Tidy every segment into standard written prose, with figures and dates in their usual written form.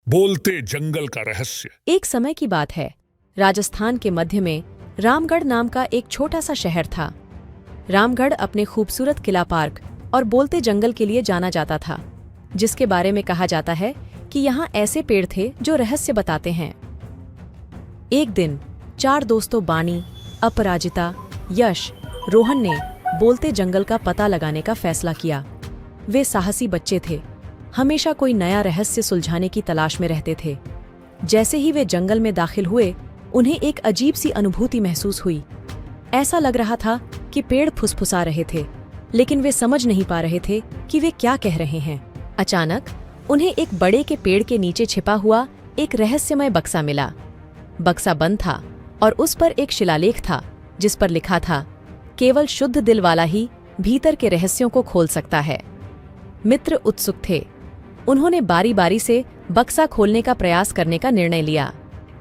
बोलते जंगल का रहस्य। एक समय की बात है। राजस्थान के मध्य में रामगढ़ नाम का एक छोटा सा शहर था। रामगढ़ अपने खूबसूरत किला पार्क और बोलते जंगल के लिए जाना जाता था, जिसके बारे में कहा जाता है कि यहाँ ऐसे पेड़ थे जो रहस्य बताते हैं। एक दिन 4 दोस्तों बानी, अपराजिता, यश, रोहन ने बोलते जंगल का पता लगाने का फैसला किया। वे साहसी बच्चे थे, हमेशा कोई नया रहस्य सुलझाने की तलाश में रहते थे। जैसे ही वे जंगल में दाखिल हुए, उन्हें एक अजीब सी अनुभूति महसूस हुई। ऐसा लग रहा था कि पेड़ फुसफुसा रहे थे, लेकिन वे समझ नहीं पा रहे थे कि वे क्या कह रहे हैं। अचानक उन्हें एक बड़े के पेड़ के नीचे छिपा हुआ एक रहस्यमय बक्सा मिला। बक्सा बंद था और उस पर एक शिलालेख था, जिस पर लिखा था, केवल शुद्ध दिल वाला ही भीतर के रहस्यों को खोल सकता है। मित्र उत्सुक थे। उन्होंने बारी बारी से बक्सा खोलने का प्रयास करने का निर्णय लिया।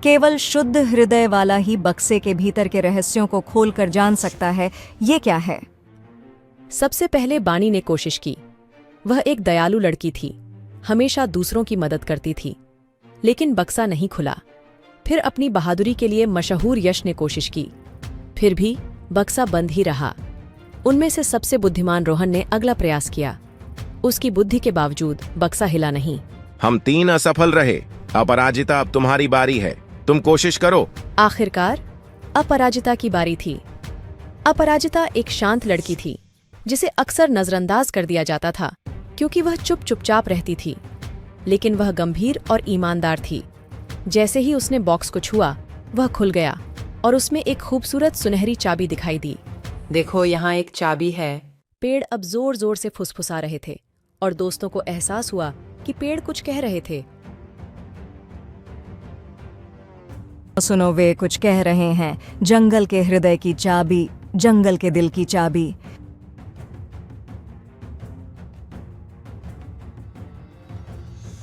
केवल शुद्ध हृदय वाला ही बक्से के भीतर के रहस्यों को खोलकर जान सकता है, ये क्या है? सबसे पहले बानी ने कोशिश की। वह एक दयालु लड़की थी, हमेशा दूसरों की मदद करती थी, लेकिन बक्सा नहीं खुला। फिर अपनी बहादुरी के लिए मशहूर यश ने कोशिश की, फिर भी बक्सा बंद ही रहा। उनमें से सबसे बुद्धिमान रोहन ने अगला प्रयास किया। उसकी बुद्धि के बावजूद बक्सा हिला नहीं। हम 3 असफल रहे। अपराजिता, अब तुम्हारी बारी है, तुम कोशिश करो। आखिरकार अपराजिता की बारी थी। अपराजिता एक शांत लड़की थी, जिसे अक्सर नजरअंदाज कर दिया जाता था क्योंकि वह चुपचाप रहती थी, लेकिन वह गंभीर और ईमानदार थी। जैसे ही उसने बॉक्स को छुआ, वह खुल गया और उसमें एक खूबसूरत सुनहरी चाबी दिखाई दी। देखो, यहाँ एक चाबी है। पेड़ अब जोर जोर से फुसफुसा रहे थे और दोस्तों को एहसास हुआ कि पेड़ कुछ कह रहे थे। सुनो, वे कुछ कह रहे हैं, जंगल के हृदय की चाबी, जंगल के दिल की चाबी।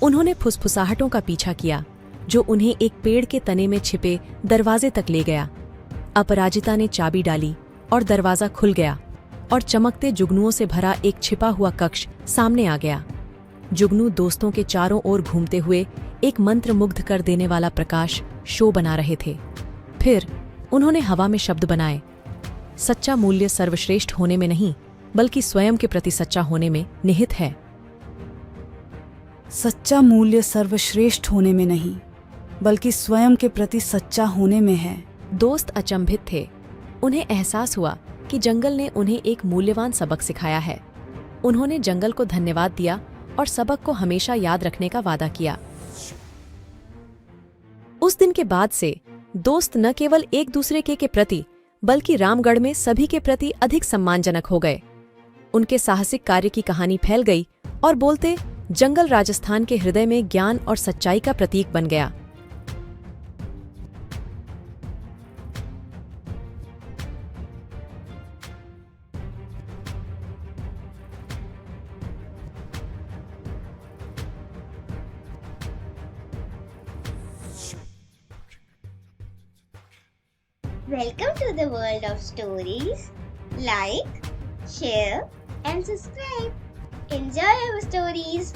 उन्होंने फुसफुसाहटों का पीछा किया, जो उन्हें एक पेड़ के तने में छिपे दरवाजे तक ले गया। अपराजिता ने चाबी डाली और दरवाजा खुल गया और चमकते जुगनुओं से भरा एक छिपा हुआ कक्ष सामने आ गया। जुगनू दोस्तों के चारों ओर घूमते हुए एक मंत्रमुग्ध कर देने वाला प्रकाश शो बना रहे थे। फिर उन्होंने हवा में शब्द बनाए, सच्चा मूल्य सर्वश्रेष्ठ होने में नहीं, बल्कि स्वयं के प्रति सच्चा होने में निहित है। सच्चा मूल्य सर्वश्रेष्ठ होने में नहीं, बल्कि स्वयं के प्रति सच्चा होने में है। दोस्त अचंभित थे। उन्हें एहसास हुआ कि जंगल ने उन्हें एक मूल्यवान सबक सिखाया है। उन्होंने जंगल को धन्यवाद दिया और सबक को हमेशा याद रखने का वादा किया। उस दिन के बाद से दोस्त न केवल एक दूसरे के प्रति, बल्कि रामगढ़ में सभी के प्रति अधिक सम्मानजनक हो गए। उनके साहसिक कार्य की कहानी फैल गई और बोलते जंगल राजस्थान के हृदय में ज्ञान और सच्चाई का प्रतीक बन गया। Welcome to the world of stories. Like, share, and subscribe. Enjoy our stories.